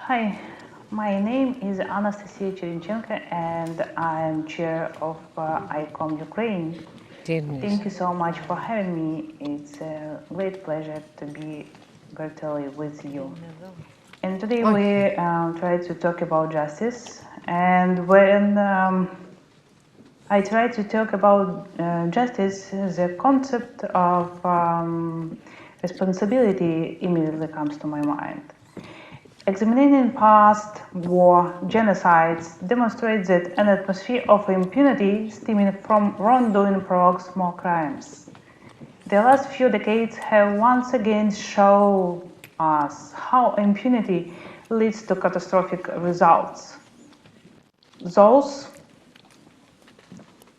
Hi, my name is Anastasiia Cherednychenko and I'm chair of ICOM Ukraine. Thank you so much for having me. It's a great pleasure to be virtually with you. And today we try to talk about justice. And when I try to talk about justice, the concept of responsibility immediately comes to my mind. Examining past war genocides demonstrates that an atmosphere of impunity stemming from wrongdoing provokes more crimes. The last few decades have once again shown us how impunity leads to catastrophic results.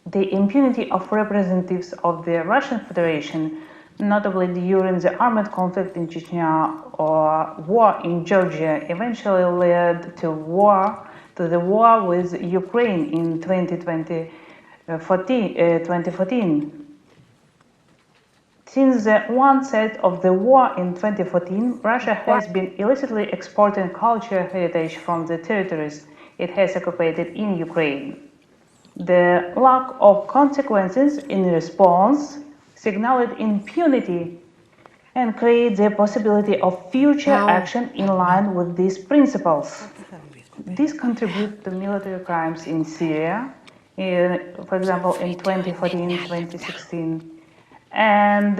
The impunity of representatives of the Russian Federation, notably during the armed conflict in Chechnya or war in Georgia, eventually led to the war with Ukraine in 2014. Since the onset of the war in 2014, Russia has been illicitly exporting cultural heritage from the territories it has occupied in Ukraine. The lack of consequences in response signaled impunity and create the possibility of future action in line with these principles. This contributes to military crimes in Syria, for example, in 2014-2016, and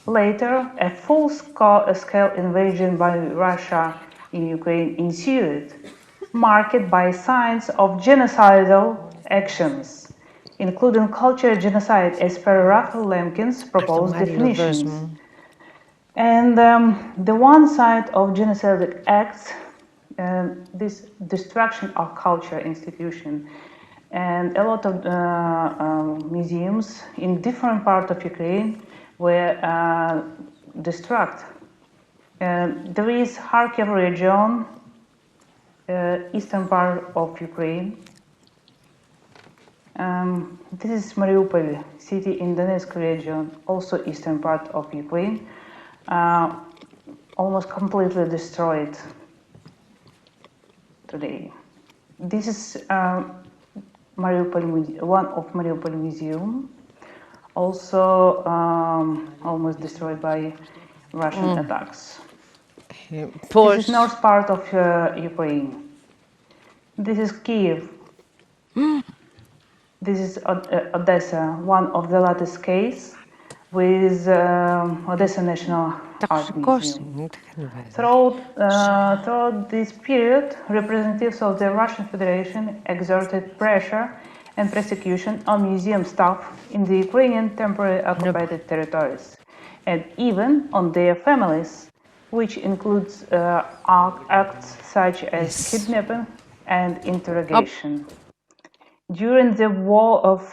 later a full-scale invasion by Russia in Ukraine ensued, marked by signs of genocidal actions, including cultural genocide as per Raphael Lemkin's proposed definitions. And the one side of genocidal acts, this destruction of culture institution, and a lot of museums in different parts of Ukraine were destroyed. There is Kharkiv region, eastern part of Ukraine. This is Mariupol city in Donetsk region, also eastern part of Ukraine, almost completely destroyed today. This is Mariupol, one of Mariupol museum, also almost destroyed by Russian attacks. This is north part of Ukraine. This is Kiev. This is Odessa, one of the latest case with Odessa National Art Museum. Throughout this period, representatives of the Russian Federation exerted pressure and persecution on museum staff in the Ukrainian temporarily occupied territories, and even on their families, which includes acts such as kidnapping and interrogation. During the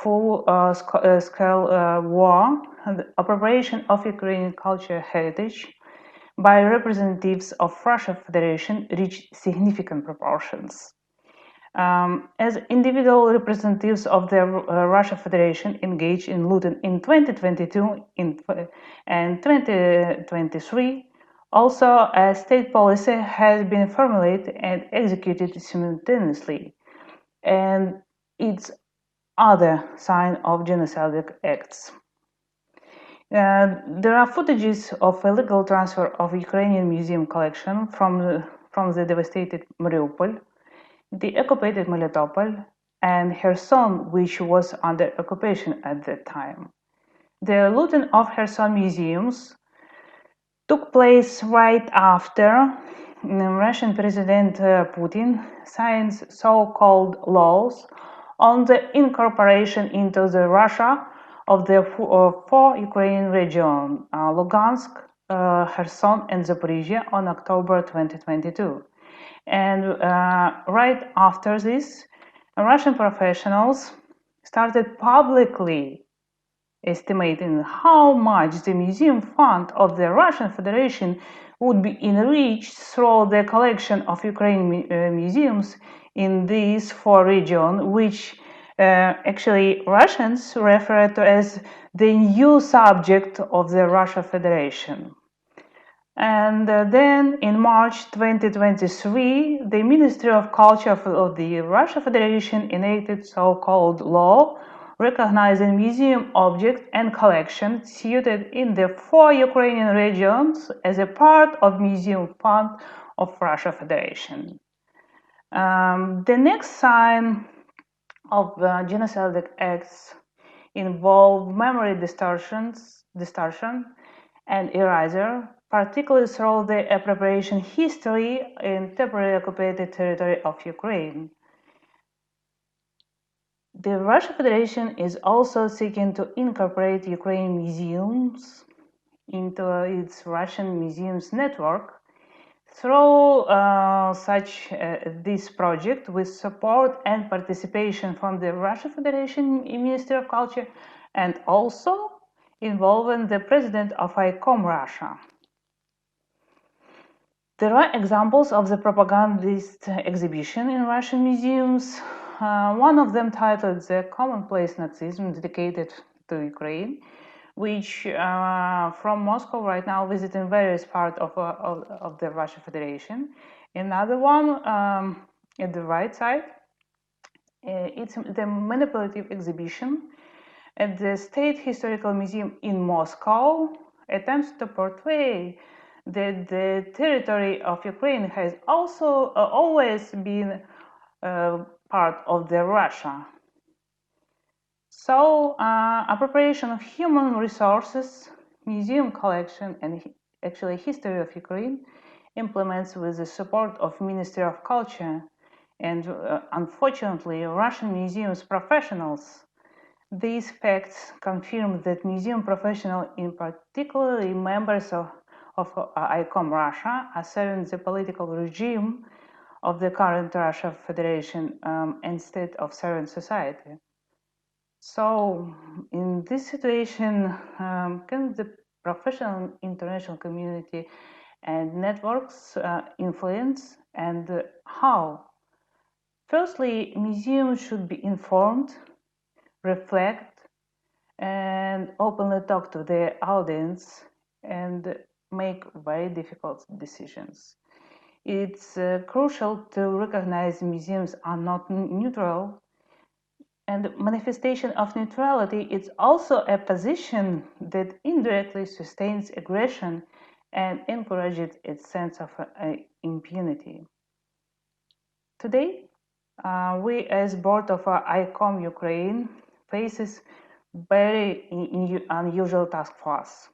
full-scale war, the appropriation of Ukrainian cultural heritage by representatives of Russian Federation reached significant proportions. As individual representatives of the Russian Federation engaged in looting in 2022 and 2023, also a state policy has been formulated and executed simultaneously, and it's other sign of genocidal acts. There are footages of illegal transfer of Ukrainian museum collection from the devastated Mariupol, the occupied Melitopol, and Kherson, which was under occupation at that time. The looting of Kherson museums took place right after Russian President Putin signed so-called laws on the incorporation into the Russia of the four Ukrainian regions, Lugansk, Kherson, and Zaporizhia on October 2022. And right after this, Russian professionals started publicly estimating how much the museum fund of the Russian Federation would be enriched through the collection of Ukrainian museums in these four regions, which actually Russians refer to as the new subject of the Russian Federation. And then in March 2023, the Ministry of Culture of the Russian Federation enacted so-called law recognizing museum objects and collections situated in the 4 Ukrainian regions as a part of Museum Fund of Russia Federation. The next sign of genocidal acts involve memory distortion and erasure, particularly through the appropriation history in temporarily occupied territory of Ukraine. The Russian Federation is also seeking to incorporate Ukrainian museums into its Russian museums network through this project with support and participation from the Russian Federation Ministry of Culture and also involving the president of ICOM Russia. There are examples of the propagandist exhibition in Russian museums. One of them titled The Commonplace Nazism, dedicated to Ukraine, which from Moscow right now visiting various parts of the Russian Federation. Another one at the right side, it's the manipulative exhibition at the State Historical Museum in Moscow, attempts to portray that the territory of Ukraine has also always been part of the Russia. So, appropriation of human resources, museum collection, and actually history of Ukraine implements with the support of Ministry of Culture and unfortunately Russian museums professionals. These facts confirm that museum professionals, in particular members of ICOM Russia, are serving the political regime of the current Russian Federation instead of serving society. So, in this situation, can the professional international community and networks influence, and how? Firstly, museums should be informed, reflect, and openly talk to their audience and make very difficult decisions. It's crucial to recognize museums are not neutral, and manifestation of neutrality is also a position that indirectly sustains aggression and encourages its sense of impunity. Today, we as board of ICOM Ukraine faces very unusual task for us.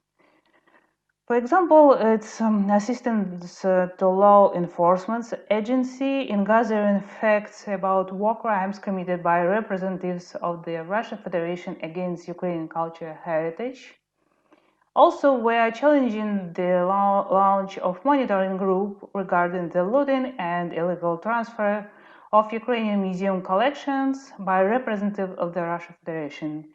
For example, it's assistance to law enforcement agency in gathering facts about war crimes committed by representatives of the Russian Federation against Ukrainian culture heritage. Also, we are challenging the launch of monitoring group regarding the looting and illegal transfer of Ukrainian museum collections by representatives of the Russian Federation.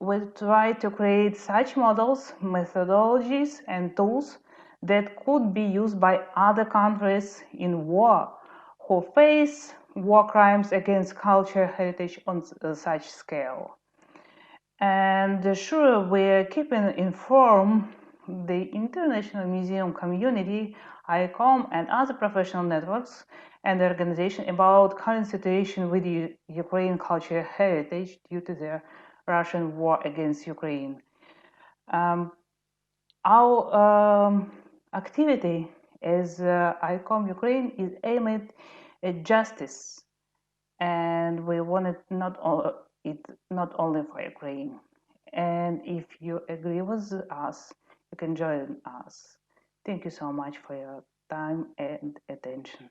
We try to create such models, methodologies, and tools that could be used by other countries in war who face war crimes against culture heritage on such scale. And sure, we're keeping informed the international museum community, ICOM, and other professional networks and organizations about current situation with the Ukrainian culture heritage due to the Russian war against Ukraine. Our activity as ICOM Ukraine is aimed at justice, and we want it not only for Ukraine. And if you agree with us, you can join us. Thank you so much for your time and attention.